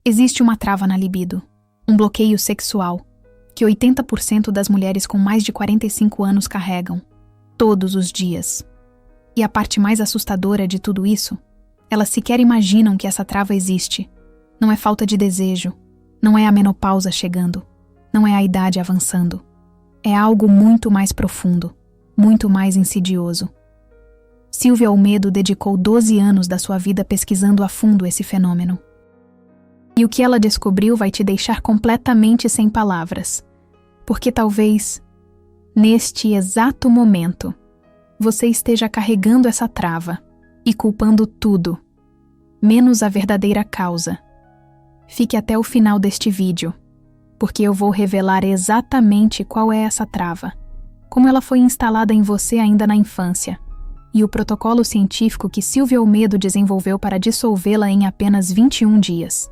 Existe uma trava na libido, um bloqueio sexual, que 80% das mulheres com mais de 45 anos carregam, todos os dias. E a parte mais assustadora de tudo isso, elas sequer imaginam que essa trava existe. Não é falta de desejo, não é a menopausa chegando, não é a idade avançando. É algo muito mais profundo, muito mais insidioso. Silvia Olmedo dedicou 12 anos da sua vida pesquisando a fundo esse fenômeno. E o que ela descobriu vai te deixar completamente sem palavras, porque talvez, neste exato momento, você esteja carregando essa trava e culpando tudo, menos a verdadeira causa. Fique até o final deste vídeo, porque eu vou revelar exatamente qual é essa trava, como ela foi instalada em você ainda na infância, e o protocolo científico que Silvia Olmedo desenvolveu para dissolvê-la em apenas 21 dias.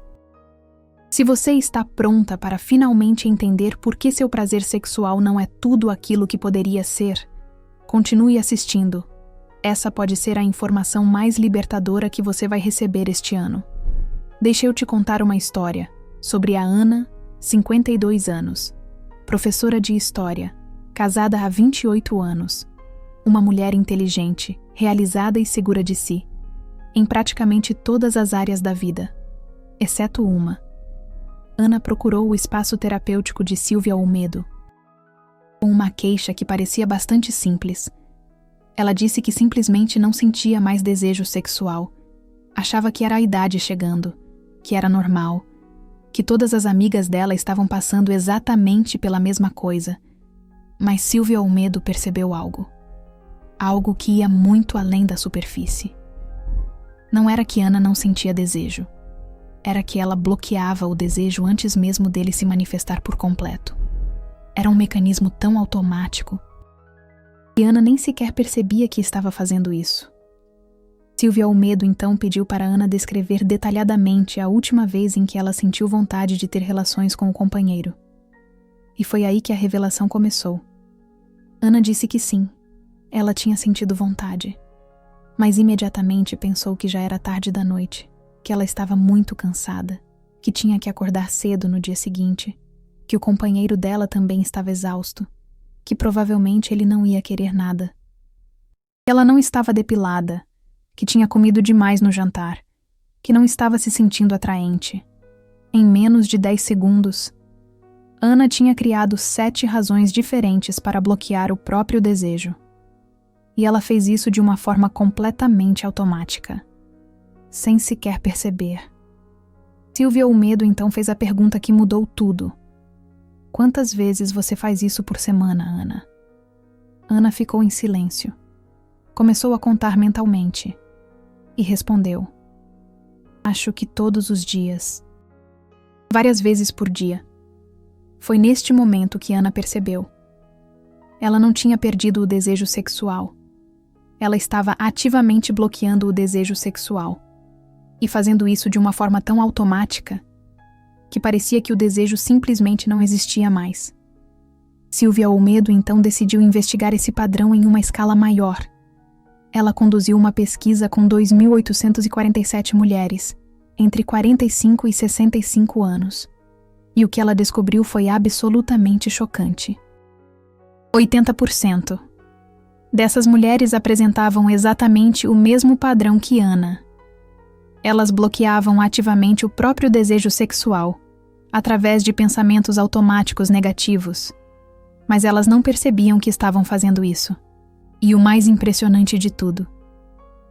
Se você está pronta para finalmente entender por que seu prazer sexual não é tudo aquilo que poderia ser, continue assistindo. Essa pode ser a informação mais libertadora que você vai receber este ano. Deixa eu te contar uma história sobre a Ana, 52 anos, professora de história, casada há 28 anos, uma mulher inteligente, realizada e segura de si, em praticamente todas as áreas da vida, exceto uma. Ana procurou o espaço terapêutico de Silvia Olmedo, com uma queixa que parecia bastante simples. Ela disse que simplesmente não sentia mais desejo sexual, achava que era a idade chegando, que era normal, que todas as amigas dela estavam passando exatamente pela mesma coisa. Mas Silvia Olmedo percebeu algo. Algo que ia muito além da superfície. Não era que Ana não sentia desejo. Era que ela bloqueava o desejo antes mesmo dele se manifestar por completo. Era um mecanismo tão automático que Ana nem sequer percebia que estava fazendo isso. Silvia Olmedo então pediu para Ana descrever detalhadamente a última vez em que ela sentiu vontade de ter relações com o companheiro. E foi aí que a revelação começou. Ana disse que sim, ela tinha sentido vontade, mas imediatamente pensou que já era tarde da noite, que ela estava muito cansada, que tinha que acordar cedo no dia seguinte, que o companheiro dela também estava exausto, que provavelmente ele não ia querer nada. Ela não estava depilada, que tinha comido demais no jantar, que não estava se sentindo atraente. Em menos de 10 segundos, Ana tinha criado 7 razões diferentes para bloquear o próprio desejo. E ela fez isso de uma forma completamente automática, sem sequer perceber. Silvia Olmedo então fez a pergunta que mudou tudo. Quantas vezes você faz isso por semana, Ana? Ana ficou em silêncio. Começou a contar mentalmente. E respondeu: acho que todos os dias. Várias vezes por dia. Foi neste momento que Ana percebeu. Ela não tinha perdido o desejo sexual. Ela estava ativamente bloqueando o desejo sexual. E fazendo isso de uma forma tão automática que parecia que o desejo simplesmente não existia mais. Silvia Olmedo então decidiu investigar esse padrão em uma escala maior. Ela conduziu uma pesquisa com 2.847 mulheres, entre 45 e 65 anos. E o que ela descobriu foi absolutamente chocante. 80% dessas mulheres apresentavam exatamente o mesmo padrão que Ana. Elas bloqueavam ativamente o próprio desejo sexual, através de pensamentos automáticos negativos. Mas elas não percebiam que estavam fazendo isso. E o mais impressionante de tudo,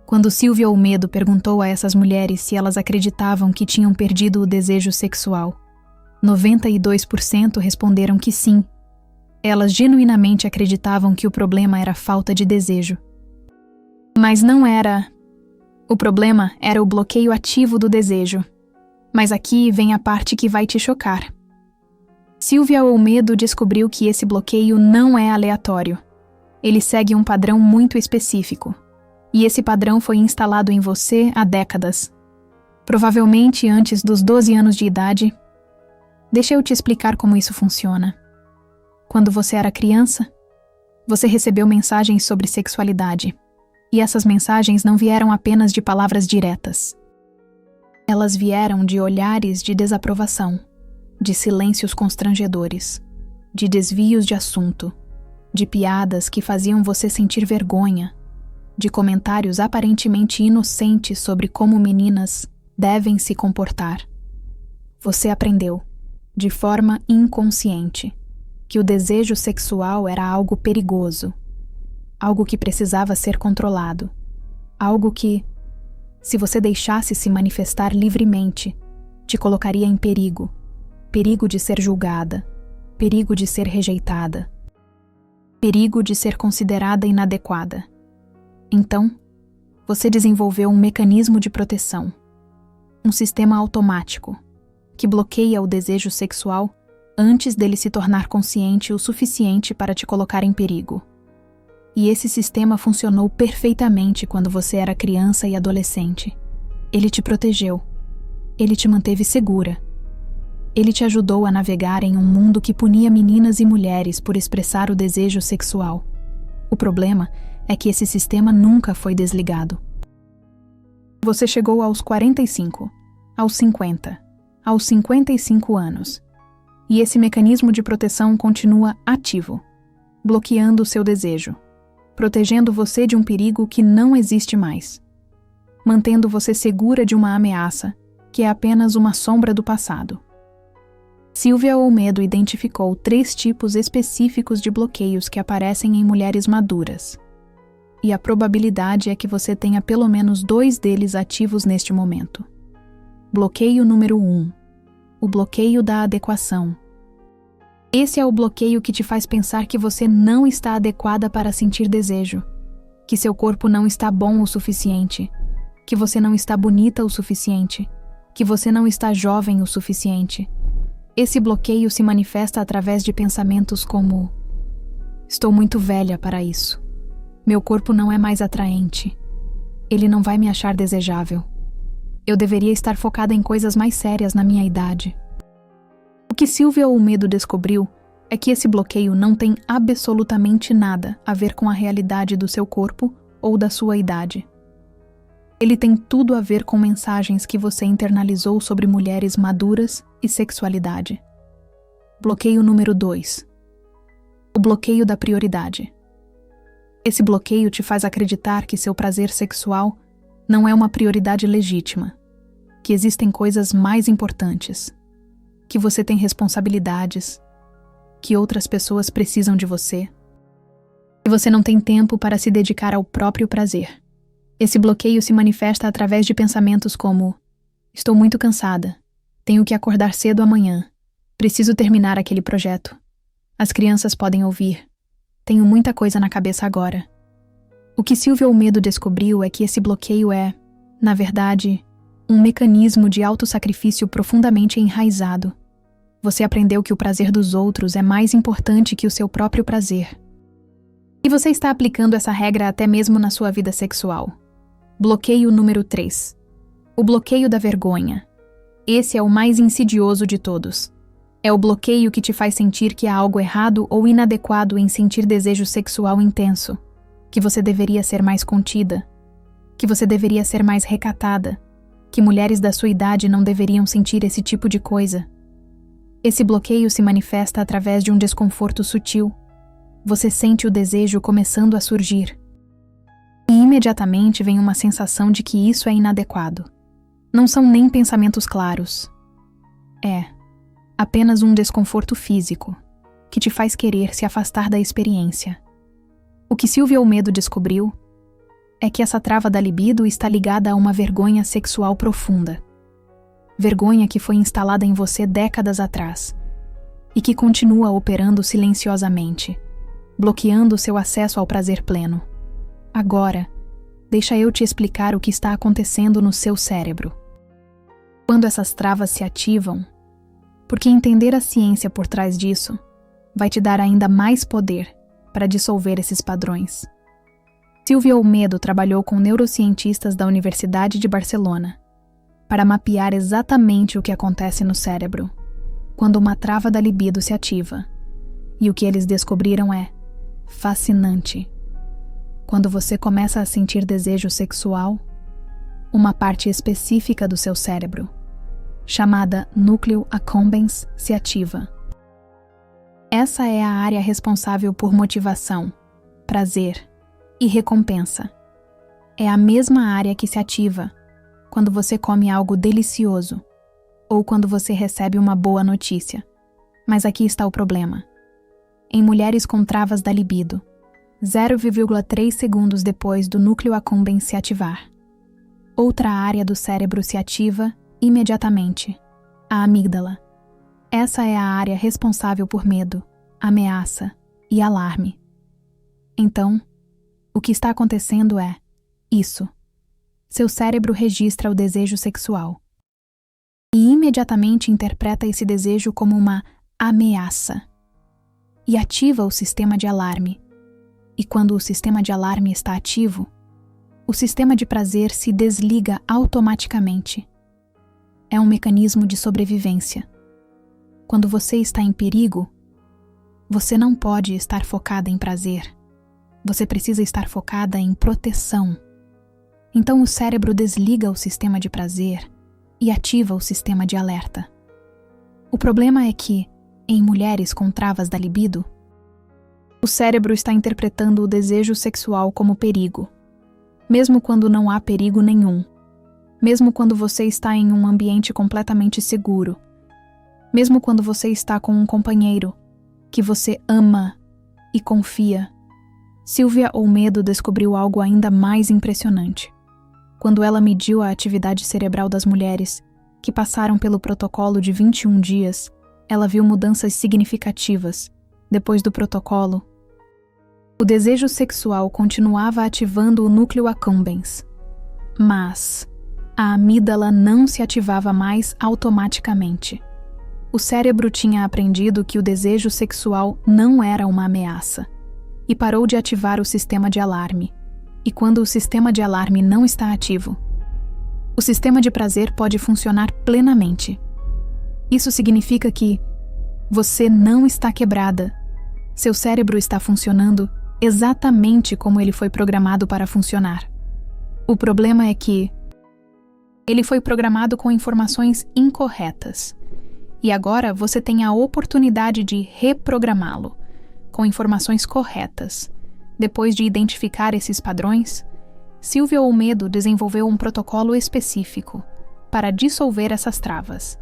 quando Silvia Olmedo perguntou a essas mulheres se elas acreditavam que tinham perdido o desejo sexual, 92% responderam que sim. Elas genuinamente acreditavam que o problema era falta de desejo. Mas não era. O problema era o bloqueio ativo do desejo. Mas aqui vem a parte que vai te chocar. Silvia Olmedo descobriu que esse bloqueio não é aleatório. Ele segue um padrão muito específico. E esse padrão foi instalado em você há décadas. Provavelmente antes dos 12 anos de idade. Deixa eu te explicar como isso funciona. Quando você era criança, você recebeu mensagens sobre sexualidade. E essas mensagens não vieram apenas de palavras diretas. Elas vieram de olhares de desaprovação, de silêncios constrangedores, de desvios de assunto, de piadas que faziam você sentir vergonha, de comentários aparentemente inocentes sobre como meninas devem se comportar. Você aprendeu, de forma inconsciente, que o desejo sexual era algo perigoso, algo que precisava ser controlado, algo que, se você deixasse se manifestar livremente, te colocaria em perigo, perigo de ser julgada, perigo de ser rejeitada, perigo de ser considerada inadequada. Então, você desenvolveu um mecanismo de proteção, um sistema automático, que bloqueia o desejo sexual antes dele se tornar consciente o suficiente para te colocar em perigo. E esse sistema funcionou perfeitamente quando você era criança e adolescente. Ele te protegeu. Ele te manteve segura. Ele te ajudou a navegar em um mundo que punia meninas e mulheres por expressar o desejo sexual. O problema é que esse sistema nunca foi desligado. Você chegou aos 45, aos 50, aos 55 anos. E esse mecanismo de proteção continua ativo, bloqueando o seu desejo, protegendo você de um perigo que não existe mais, mantendo você segura de uma ameaça que é apenas uma sombra do passado. Silvia Olmedo identificou 3 tipos específicos de bloqueios que aparecem em mulheres maduras. E a probabilidade é que você tenha pelo menos 2 deles ativos neste momento. Bloqueio número 1. O bloqueio da adequação. Esse é o bloqueio que te faz pensar que você não está adequada para sentir desejo, que seu corpo não está bom o suficiente, que você não está bonita o suficiente, que você não está jovem o suficiente. Esse bloqueio se manifesta através de pensamentos como: estou muito velha para isso. Meu corpo não é mais atraente. Ele não vai me achar desejável. Eu deveria estar focada em coisas mais sérias na minha idade. O que Silvia Olmedo descobriu é que esse bloqueio não tem absolutamente nada a ver com a realidade do seu corpo ou da sua idade. Ele tem tudo a ver com mensagens que você internalizou sobre mulheres maduras e sexualidade. Bloqueio número 2. O bloqueio da prioridade. Esse bloqueio te faz acreditar que seu prazer sexual não é uma prioridade legítima, que existem coisas mais importantes, que você tem responsabilidades, que outras pessoas precisam de você, que você não tem tempo para se dedicar ao próprio prazer. Esse bloqueio se manifesta através de pensamentos como: estou muito cansada, tenho que acordar cedo amanhã, preciso terminar aquele projeto, as crianças podem ouvir, tenho muita coisa na cabeça agora. O que Silvia Olmedo descobriu é que esse bloqueio é, na verdade, um mecanismo de autossacrifício profundamente enraizado. Você aprendeu que o prazer dos outros é mais importante que o seu próprio prazer. E você está aplicando essa regra até mesmo na sua vida sexual. Bloqueio número 3. O bloqueio da vergonha. Esse é o mais insidioso de todos. É o bloqueio que te faz sentir que há algo errado ou inadequado em sentir desejo sexual intenso, que você deveria ser mais contida, que você deveria ser mais recatada, que mulheres da sua idade não deveriam sentir esse tipo de coisa. Esse bloqueio se manifesta através de um desconforto sutil. Você sente o desejo começando a surgir. E imediatamente vem uma sensação de que isso é inadequado. Não são nem pensamentos claros. É apenas um desconforto físico, que te faz querer se afastar da experiência. O que Silvia Olmedo descobriu é que essa trava da libido está ligada a uma vergonha sexual profunda. Vergonha que foi instalada em você décadas atrás e que continua operando silenciosamente, bloqueando seu acesso ao prazer pleno. Agora, deixa eu te explicar o que está acontecendo no seu cérebro. Quando essas travas se ativam, porque entender a ciência por trás disso vai te dar ainda mais poder para dissolver esses padrões. Silvia Olmedo trabalhou com neurocientistas da Universidade de Barcelona para mapear exatamente o que acontece no cérebro quando uma trava da libido se ativa. E o que eles descobriram é fascinante. Quando você começa a sentir desejo sexual, uma parte específica do seu cérebro, chamada núcleo accumbens, se ativa. Essa é a área responsável por motivação, prazer e recompensa. É a mesma área que se ativa quando você come algo delicioso ou quando você recebe uma boa notícia. Mas aqui está o problema. Em mulheres com travas da libido, 0,3 segundos depois do núcleo accumbens se ativar, outra área do cérebro se ativa imediatamente, a amígdala. Essa é a área responsável por medo, ameaça e alarme. Então, o que está acontecendo é isso. Seu cérebro registra o desejo sexual e imediatamente interpreta esse desejo como uma ameaça e ativa o sistema de alarme. E quando o sistema de alarme está ativo, o sistema de prazer se desliga automaticamente. É um mecanismo de sobrevivência. Quando você está em perigo, você não pode estar focada em prazer. Você precisa estar focada em proteção. Então o cérebro desliga o sistema de prazer e ativa o sistema de alerta. O problema é que, em mulheres com travas da libido, o cérebro está interpretando o desejo sexual como perigo, mesmo quando não há perigo nenhum, mesmo quando você está em um ambiente completamente seguro, mesmo quando você está com um companheiro que você ama e confia. Sylvia Olmedo descobriu algo ainda mais impressionante. Quando ela mediu a atividade cerebral das mulheres que passaram pelo protocolo de 21 dias, ela viu mudanças significativas. Depois do protocolo, o desejo sexual continuava ativando o núcleo accumbens, mas a amígdala não se ativava mais automaticamente. O cérebro tinha aprendido que o desejo sexual não era uma ameaça e parou de ativar o sistema de alarme. E quando o sistema de alarme não está ativo, o sistema de prazer pode funcionar plenamente. Isso significa que você não está quebrada. Seu cérebro está funcionando exatamente como ele foi programado para funcionar. O problema é que ele foi programado com informações incorretas. E agora você tem a oportunidade de reprogramá-lo com informações corretas. Depois de identificar esses padrões, Sylvia Olmedo desenvolveu um protocolo específico para dissolver essas travas.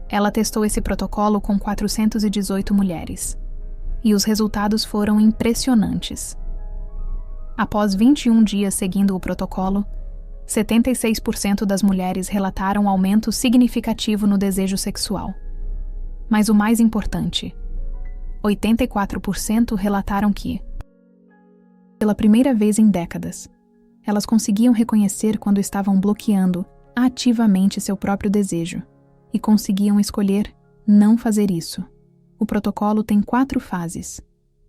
Ela testou esse protocolo com 418 mulheres. E os resultados foram impressionantes. Após 21 dias seguindo o protocolo, 76% das mulheres relataram aumento significativo no desejo sexual. Mas o mais importante, 84% relataram que, pela primeira vez em décadas, elas conseguiam reconhecer quando estavam bloqueando ativamente seu próprio desejo e conseguiam escolher não fazer isso. O protocolo tem 4 fases,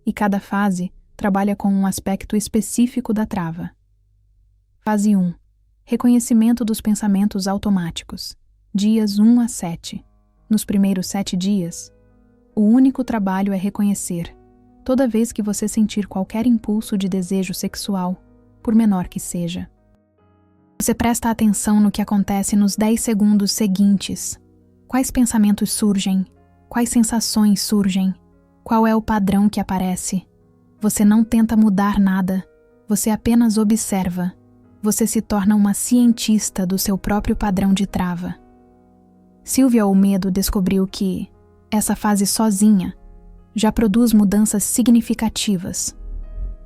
e cada fase trabalha com um aspecto específico da trava. Fase 1. Reconhecimento dos pensamentos automáticos. Dias 1 a 7. Nos primeiros 7 dias, o único trabalho é reconhecer, toda vez que você sentir qualquer impulso de desejo sexual, por menor que seja. Você presta atenção no que acontece nos 10 segundos seguintes. Quais pensamentos surgem? Quais sensações surgem? Qual é o padrão que aparece? Você não tenta mudar nada, você apenas observa. Você se torna uma cientista do seu próprio padrão de trava. Sylvia Olmedo descobriu que essa fase sozinha já produz mudanças significativas.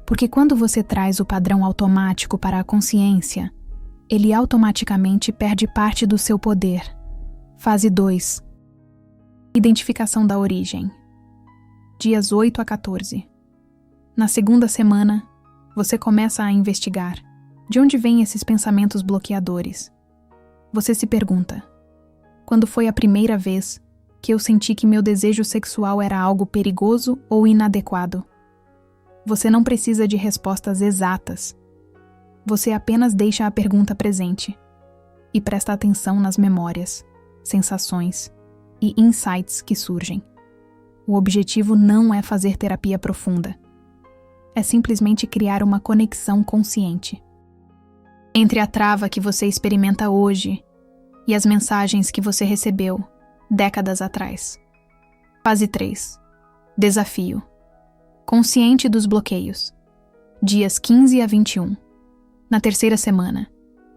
Porque quando você traz o padrão automático para a consciência, ele automaticamente perde parte do seu poder. Fase 2. Identificação da origem. Dias 8 a 14. Na segunda semana, você começa a investigar. De onde vêm esses pensamentos bloqueadores? Você se pergunta: quando foi a primeira vez que eu senti que meu desejo sexual era algo perigoso ou inadequado? Você não precisa de respostas exatas. Você apenas deixa a pergunta presente e presta atenção nas memórias, sensações e insights que surgem. O objetivo não é fazer terapia profunda. É simplesmente criar uma conexão consciente. Entre a trava que você experimenta hoje e as mensagens que você recebeu décadas atrás. Fase 3. Desafio. Consciente dos bloqueios. Dias 15 a 21. Na terceira semana,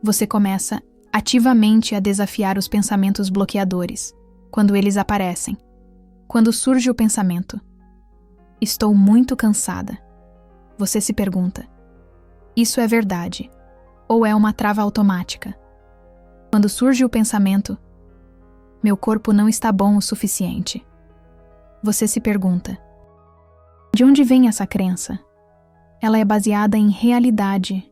você começa ativamente a desafiar os pensamentos bloqueadores, quando eles aparecem. Quando surge o pensamento: estou muito cansada. Você se pergunta: isso é verdade? Ou é uma trava automática? Quando surge o pensamento: meu corpo não está bom o suficiente. Você se pergunta: de onde vem essa crença? Ela é baseada em realidade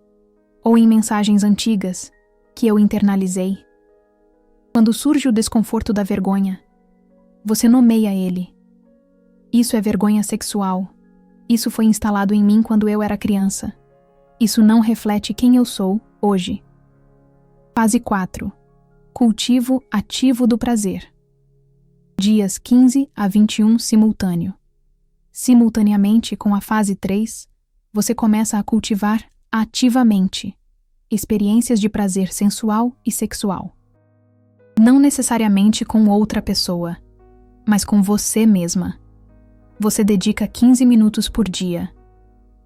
ou em mensagens antigas que eu internalizei? Quando surge o desconforto da vergonha, você nomeia ele. Isso é vergonha sexual. Isso foi instalado em mim quando eu era criança. Isso não reflete quem eu sou hoje. Fase 4. Cultivo ativo do prazer. Dias 15 a 21 simultâneo. Simultaneamente com a fase 3, você começa a cultivar ativamente experiências de prazer sensual e sexual. Não necessariamente com outra pessoa, mas com você mesma. Você dedica 15 minutos por dia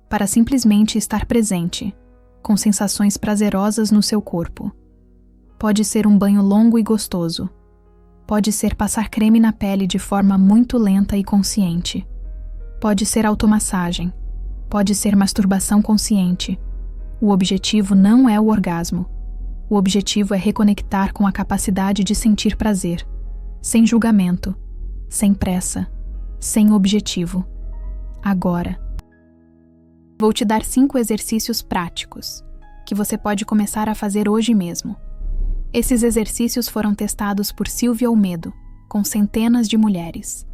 para simplesmente estar presente, com sensações prazerosas no seu corpo. Pode ser um banho longo e gostoso. Pode ser passar creme na pele de forma muito lenta e consciente. Pode ser automassagem. Pode ser masturbação consciente. O objetivo não é o orgasmo. O objetivo é reconectar com a capacidade de sentir prazer, sem julgamento, sem pressa, sem objetivo. Agora. Vou te dar 5 exercícios práticos que você pode começar a fazer hoje mesmo. Esses exercícios foram testados por Silvia Olmedo, com centenas de mulheres.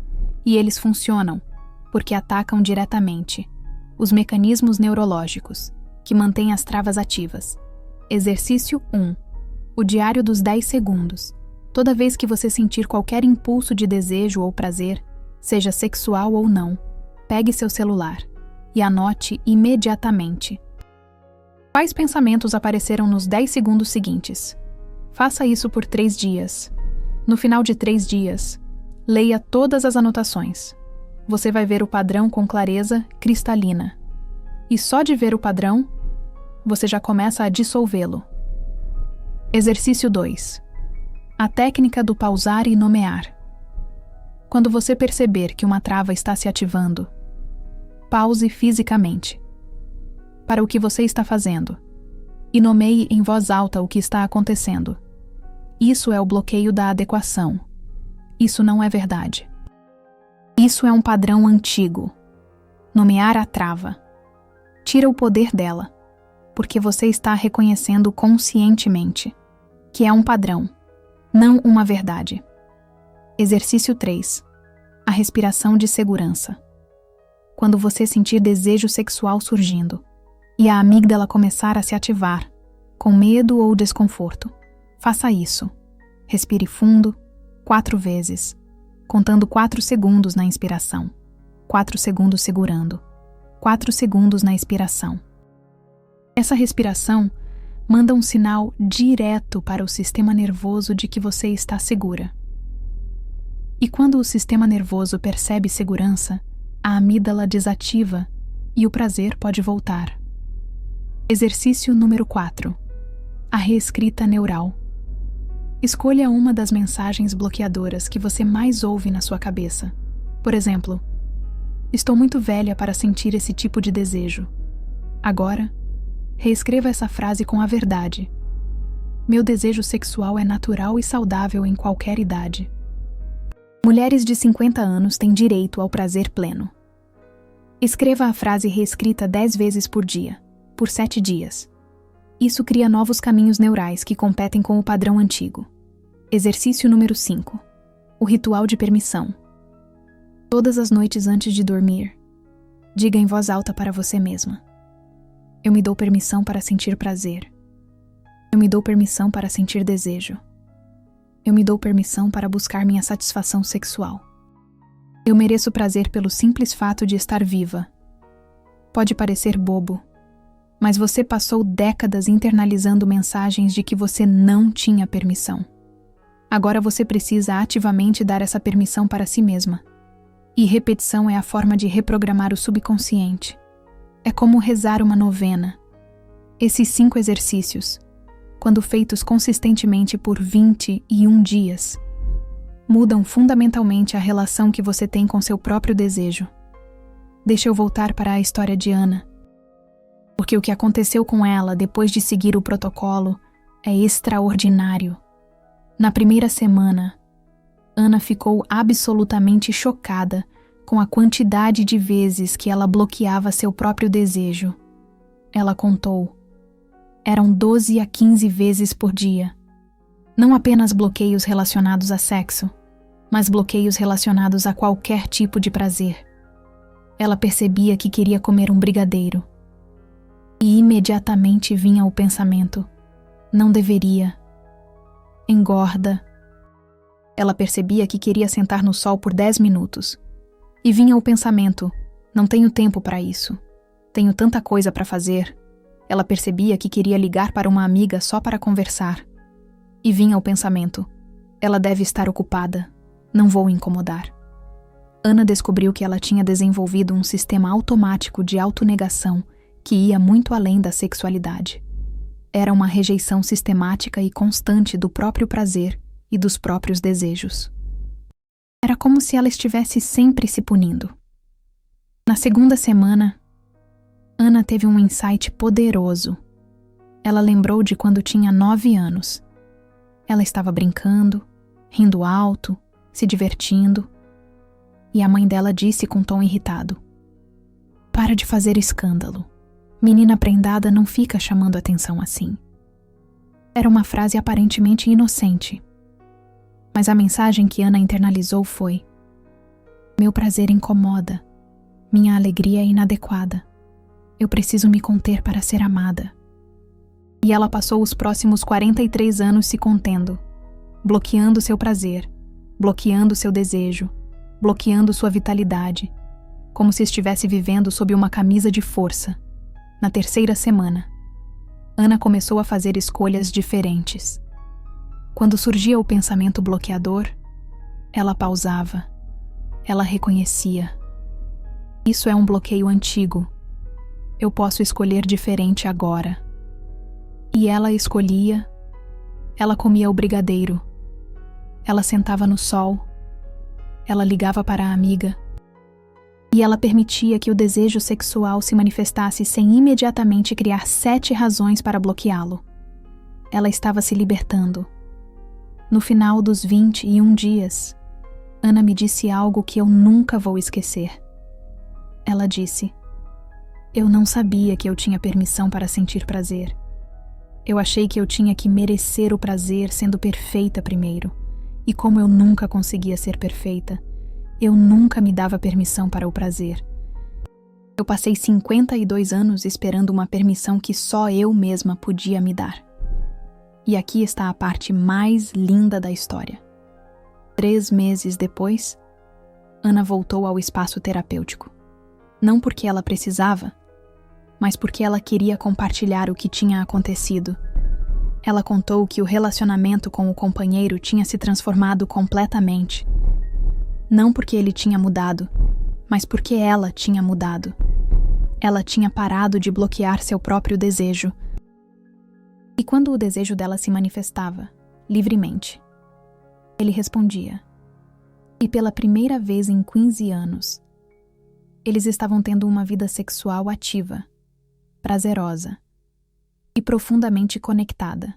E eles funcionam porque atacam diretamente os mecanismos neurológicos que mantêm as travas ativas. Exercício 1. O diário dos 10 segundos. Toda vez que você sentir qualquer impulso de desejo ou prazer, seja sexual ou não, pegue seu celular e anote imediatamente. Quais pensamentos apareceram nos 10 segundos seguintes? Faça isso por 3 dias. No final de 3 dias, leia todas as anotações. Você vai ver o padrão com clareza cristalina. E só de ver o padrão, você já começa a dissolvê-lo. Exercício 2. A técnica do pausar e nomear. Quando você perceber que uma trava está se ativando, pause fisicamente para o que você está fazendo e nomeie em voz alta o que está acontecendo. Isso é o bloqueio da adequação. Isso não é verdade. Isso é um padrão antigo. Nomear a trava. Tira o poder dela, porque você está reconhecendo conscientemente que é um padrão, não uma verdade. Exercício 3. A respiração de segurança. Quando você sentir desejo sexual surgindo e a amígdala começar a se ativar, com medo ou desconforto, faça isso. Respire fundo, 4 vezes, contando 4 segundos na inspiração, 4 segundos segurando, 4 segundos na expiração. Essa respiração manda um sinal direto para o sistema nervoso de que você está segura. E quando o sistema nervoso percebe segurança, a amígdala desativa e o prazer pode voltar. Exercício número 4. A reescrita neural. Escolha uma das mensagens bloqueadoras que você mais ouve na sua cabeça. Por exemplo, estou muito velha para sentir esse tipo de desejo. Agora, reescreva essa frase com a verdade. Meu desejo sexual é natural e saudável em qualquer idade. Mulheres de 50 anos têm direito ao prazer pleno. Escreva a frase reescrita 10 vezes por dia, por 7 dias. Isso cria novos caminhos neurais que competem com o padrão antigo. Exercício número 5. O ritual de permissão. Todas as noites antes de dormir, diga em voz alta para você mesma: eu me dou permissão para sentir prazer. Eu me dou permissão para sentir desejo. Eu me dou permissão para buscar minha satisfação sexual. Eu mereço prazer pelo simples fato de estar viva. Pode parecer bobo, Mas você passou décadas internalizando mensagens de que você não tinha permissão. Agora você precisa ativamente dar essa permissão para si mesma. E repetição é a forma de reprogramar o subconsciente. É como rezar uma novena. Esses 5 exercícios, quando feitos consistentemente por 21 dias, mudam fundamentalmente a relação que você tem com seu próprio desejo. Deixa eu voltar para a história de Ana. Porque o que aconteceu com ela depois de seguir o protocolo é extraordinário. Na primeira semana, Ana ficou absolutamente chocada com a quantidade de vezes que ela bloqueava seu próprio desejo. Ela contou. Eram 12 a 15 vezes por dia. Não apenas bloqueios relacionados a sexo, mas bloqueios relacionados a qualquer tipo de prazer. Ela percebia que queria comer um brigadeiro. E imediatamente vinha o pensamento: não deveria. Engorda. Ela percebia que queria sentar no sol por 10 minutos. E vinha o pensamento: não tenho tempo para isso. Tenho tanta coisa para fazer. Ela percebia que queria ligar para uma amiga só para conversar. E vinha o pensamento: ela deve estar ocupada. Não vou incomodar. Ana descobriu que ela tinha desenvolvido um sistema automático de autonegação que ia muito além da sexualidade. Era uma rejeição sistemática e constante do próprio prazer e dos próprios desejos. Era como se ela estivesse sempre se punindo. Na segunda semana, Ana teve um insight poderoso. Ela lembrou de quando tinha 9 anos. Ela estava brincando, rindo alto, se divertindo, e a mãe dela disse com tom irritado: "Para de fazer escândalo. Menina prendada não fica chamando atenção assim." Era uma frase aparentemente inocente. Mas a mensagem que Ana internalizou foi: "Meu prazer incomoda. Minha alegria é inadequada. Eu preciso me conter para ser amada." E ela passou os próximos 43 anos se contendo, bloqueando seu prazer, bloqueando seu desejo, bloqueando sua vitalidade, como se estivesse vivendo sob uma camisa de força. Na terceira semana, Ana começou a fazer escolhas diferentes. Quando surgia o pensamento bloqueador, ela pausava. Ela reconhecia: "Isso é um bloqueio antigo. Eu posso escolher diferente agora." E ela escolhia. Ela comia o brigadeiro. Ela sentava no sol. Ela ligava para a amiga. E ela permitia que o desejo sexual se manifestasse sem imediatamente criar 7 razões para bloqueá-lo. Ela estava se libertando. No final dos 21 dias, Ana me disse algo que eu nunca vou esquecer. Ela disse: "Eu não sabia que eu tinha permissão para sentir prazer. Eu achei que eu tinha que merecer o prazer sendo perfeita primeiro. E como eu nunca conseguia ser perfeita, eu nunca me dava permissão para o prazer. Eu passei 52 anos esperando uma permissão que só eu mesma podia me dar." E aqui está a parte mais linda da história. 3 meses depois, Ana voltou ao espaço terapêutico. Não porque ela precisava, mas porque ela queria compartilhar o que tinha acontecido. Ela contou que o relacionamento com o companheiro tinha se transformado completamente. Não porque ele tinha mudado, mas porque ela tinha mudado. Ela tinha parado de bloquear seu próprio desejo. E quando o desejo dela se manifestava, livremente, ele respondia. E pela primeira vez em 15 anos, eles estavam tendo uma vida sexual ativa, prazerosa e profundamente conectada.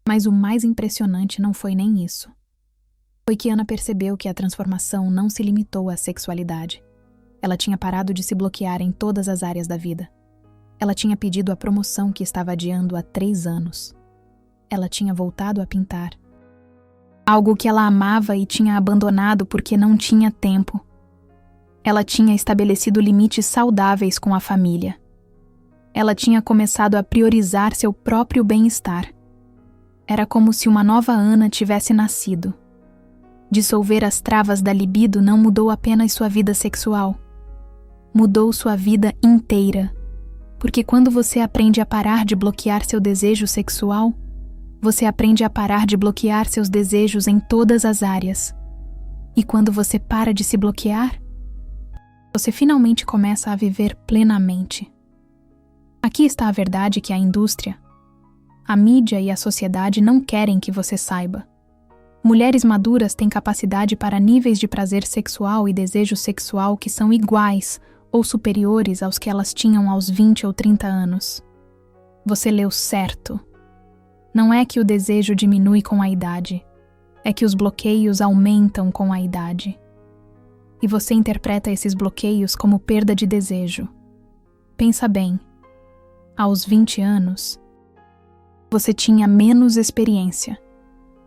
Mas o mais impressionante não foi nem isso. Foi que Ana percebeu que a transformação não se limitou à sexualidade. Ela tinha parado de se bloquear em todas as áreas da vida. Ela tinha pedido a promoção que estava adiando há 3 anos. Ela tinha voltado a pintar. Algo que ela amava e tinha abandonado porque não tinha tempo. Ela tinha estabelecido limites saudáveis com a família. Ela tinha começado a priorizar seu próprio bem-estar. Era como se uma nova Ana tivesse nascido. Dissolver as travas da libido não mudou apenas sua vida sexual. Mudou sua vida inteira. Porque quando você aprende a parar de bloquear seu desejo sexual, você aprende a parar de bloquear seus desejos em todas as áreas. E quando você para de se bloquear, você finalmente começa a viver plenamente. Aqui está a verdade que a indústria, a mídia e a sociedade não querem que você saiba. Mulheres maduras têm capacidade para níveis de prazer sexual e desejo sexual que são iguais ou superiores aos que elas tinham aos 20 ou 30 anos. Você leu certo. Não é que o desejo diminui com a idade, é que os bloqueios aumentam com a idade. E você interpreta esses bloqueios como perda de desejo. Pensa bem, aos 20 anos, você tinha menos experiência,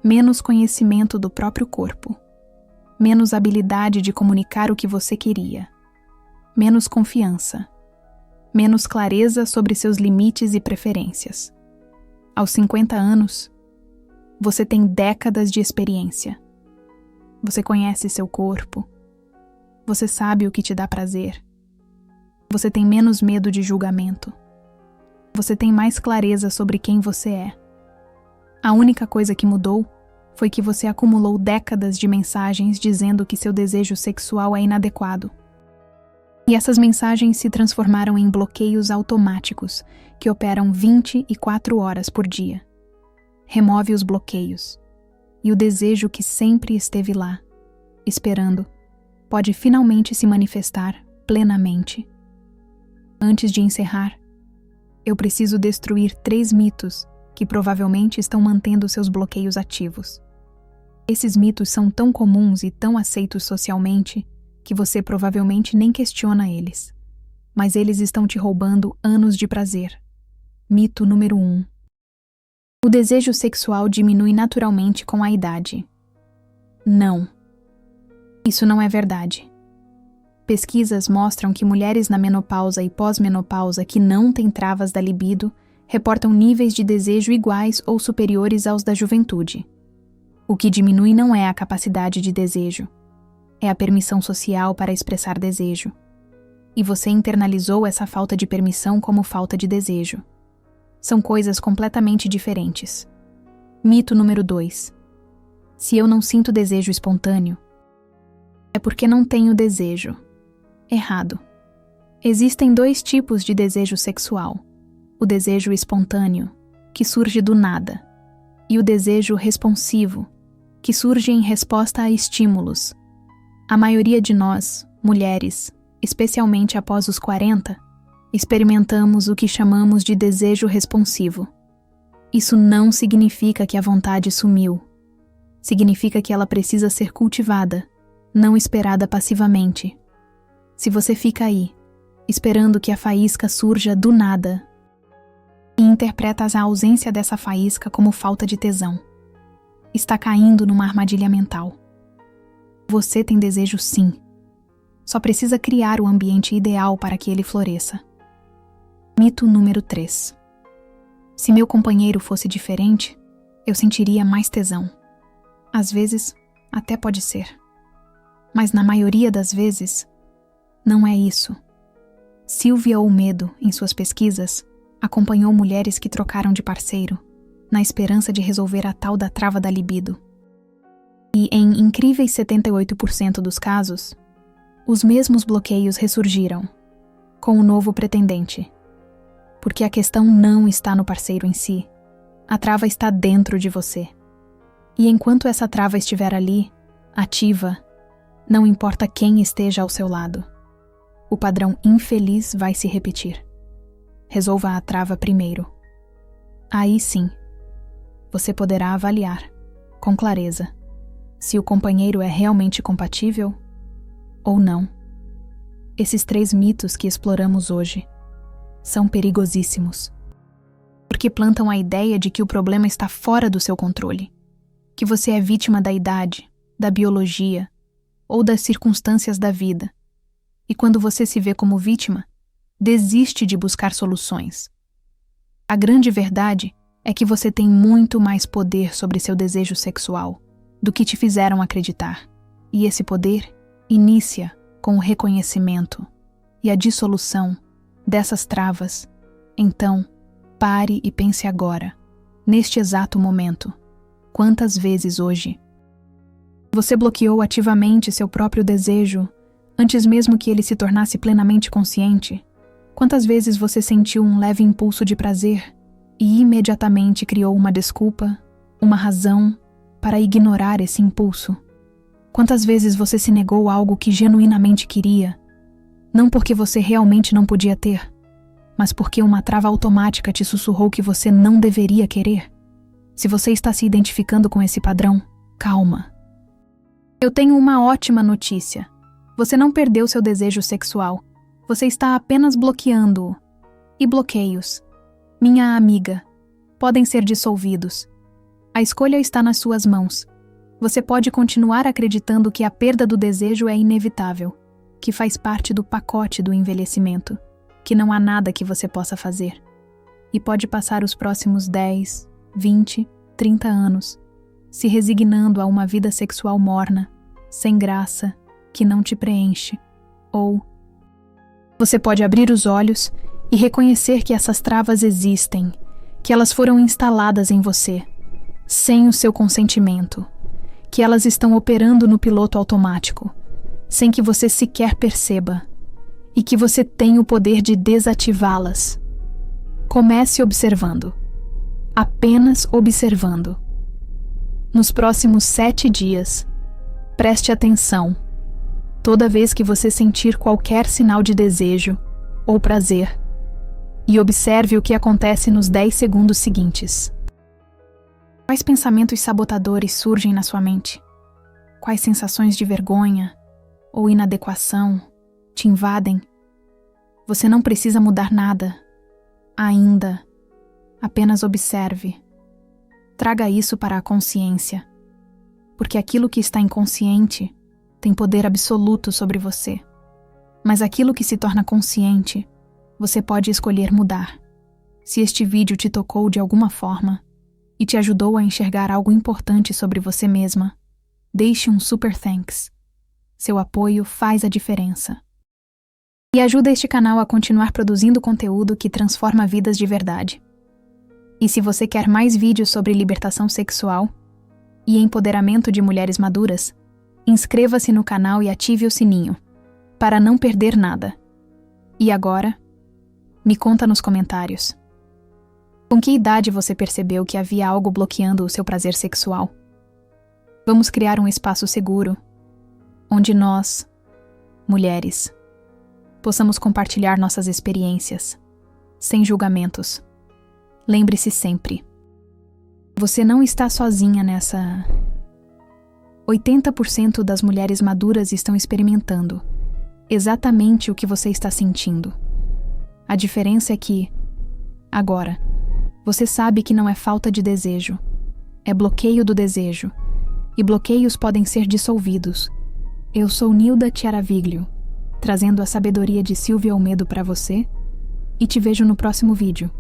menos conhecimento do próprio corpo, menos habilidade de comunicar o que você queria, menos confiança, menos clareza sobre seus limites e preferências. Aos 50 anos, você tem décadas de experiência. Você conhece seu corpo. Você sabe o que te dá prazer. Você tem menos medo de julgamento. Você tem mais clareza sobre quem você é. A única coisa que mudou foi que você acumulou décadas de mensagens dizendo que seu desejo sexual é inadequado. E essas mensagens se transformaram em bloqueios automáticos que operam 24 horas por dia. Remove os bloqueios. E o desejo que sempre esteve lá, esperando, pode finalmente se manifestar plenamente. Antes de encerrar, eu preciso destruir 3 mitos que provavelmente estão mantendo seus bloqueios ativos. Esses mitos são tão comuns e tão aceitos socialmente que você provavelmente nem questiona eles. Mas eles estão te roubando anos de prazer. Mito número 1. O desejo sexual diminui naturalmente com a idade. Não. Isso não é verdade. Pesquisas mostram que mulheres na menopausa e pós-menopausa que não têm travas da libido reportam níveis de desejo iguais ou superiores aos da juventude. O que diminui não é a capacidade de desejo, é a permissão social para expressar desejo. E você internalizou essa falta de permissão como falta de desejo. São coisas completamente diferentes. Mito número 2. Se eu não sinto desejo espontâneo, é porque não tenho desejo. Errado. Existem 2 tipos de desejo sexual. O desejo espontâneo, que surge do nada, e o desejo responsivo, que surge em resposta a estímulos. A maioria de nós, mulheres, especialmente após os 40, experimentamos o que chamamos de desejo responsivo. Isso não significa que a vontade sumiu. Significa que ela precisa ser cultivada, não esperada passivamente. Se você fica aí, esperando que a faísca surja do nada, e interpreta a ausência dessa faísca como falta de tesão, está caindo numa armadilha mental. Você tem desejo sim. Só precisa criar o ambiente ideal para que ele floresça. Mito número 3. Se meu companheiro fosse diferente, eu sentiria mais tesão. Às vezes, até pode ser. Mas na maioria das vezes, não é isso. Silvia Olmedo, em suas pesquisas, acompanhou mulheres que trocaram de parceiro, na esperança de resolver a tal da trava da libido. E em incríveis 78% dos casos, os mesmos bloqueios ressurgiram, com o novo pretendente. Porque a questão não está no parceiro em si, a trava está dentro de você. E enquanto essa trava estiver ali, ativa, não importa quem esteja ao seu lado, o padrão infeliz vai se repetir. Resolva a trava primeiro. Aí sim, você poderá avaliar, com clareza, se o companheiro é realmente compatível ou não. Esses 3 mitos que exploramos hoje são perigosíssimos, porque plantam a ideia de que o problema está fora do seu controle, que você é vítima da idade, da biologia ou das circunstâncias da vida. E quando você se vê como vítima, desiste de buscar soluções. A grande verdade é que você tem muito mais poder sobre seu desejo sexual do que te fizeram acreditar. E esse poder inicia com o reconhecimento e a dissolução dessas travas Então, pare e pense agora, neste exato momento. Quantas vezes hoje você bloqueou ativamente seu próprio desejo antes mesmo que ele se tornasse plenamente consciente? Quantas vezes você sentiu um leve impulso de prazer e imediatamente criou uma desculpa, uma razão para ignorar esse impulso? Quantas vezes você se negou a algo que genuinamente queria, não porque você realmente não podia ter, mas porque uma trava automática te sussurrou que você não deveria querer? Se você está se identificando com esse padrão, calma. Eu tenho uma ótima notícia. Você não perdeu seu desejo sexual. Você está apenas bloqueando-o. E bloqueios, minha amiga, podem ser dissolvidos. A escolha está nas suas mãos. Você pode continuar acreditando que a perda do desejo é inevitável, que faz parte do pacote do envelhecimento, que não há nada que você possa fazer. E pode passar os próximos 10, 20, 30 anos, se resignando a uma vida sexual morna, sem graça, que não te preenche. Ou você pode abrir os olhos e reconhecer que essas travas existem, que elas foram instaladas em você, sem o seu consentimento, que elas estão operando no piloto automático, sem que você sequer perceba, e que você tem o poder de desativá-las. Comece observando. Apenas observando. Nos próximos 7 dias, preste atenção. Toda vez que você sentir qualquer sinal de desejo ou prazer, e observe o que acontece nos 10 segundos seguintes. Quais pensamentos sabotadores surgem na sua mente? Quais sensações de vergonha ou inadequação te invadem? Você não precisa mudar nada. Ainda. Apenas observe. Traga isso para a consciência. Porque aquilo que está inconsciente tem poder absoluto sobre você. Mas aquilo que se torna consciente, você pode escolher mudar. Se este vídeo te tocou de alguma forma e te ajudou a enxergar algo importante sobre você mesma, deixe um super thanks. Seu apoio faz a diferença. E ajuda este canal a continuar produzindo conteúdo que transforma vidas de verdade. E se você quer mais vídeos sobre libertação sexual e empoderamento de mulheres maduras, inscreva-se no canal e ative o sininho, para não perder nada. E agora, me conta nos comentários. Com que idade você percebeu que havia algo bloqueando o seu prazer sexual? Vamos criar um espaço seguro, onde nós, mulheres, possamos compartilhar nossas experiências, sem julgamentos. Lembre-se sempre, você não está sozinha nessa. 80% das mulheres maduras estão experimentando exatamente o que você está sentindo. A diferença é que, agora, você sabe que não é falta de desejo, é bloqueio do desejo, e bloqueios podem ser dissolvidos. Eu sou Nilda Chiaraviglio, trazendo a sabedoria de Silvia Almedo para você, e te vejo no próximo vídeo.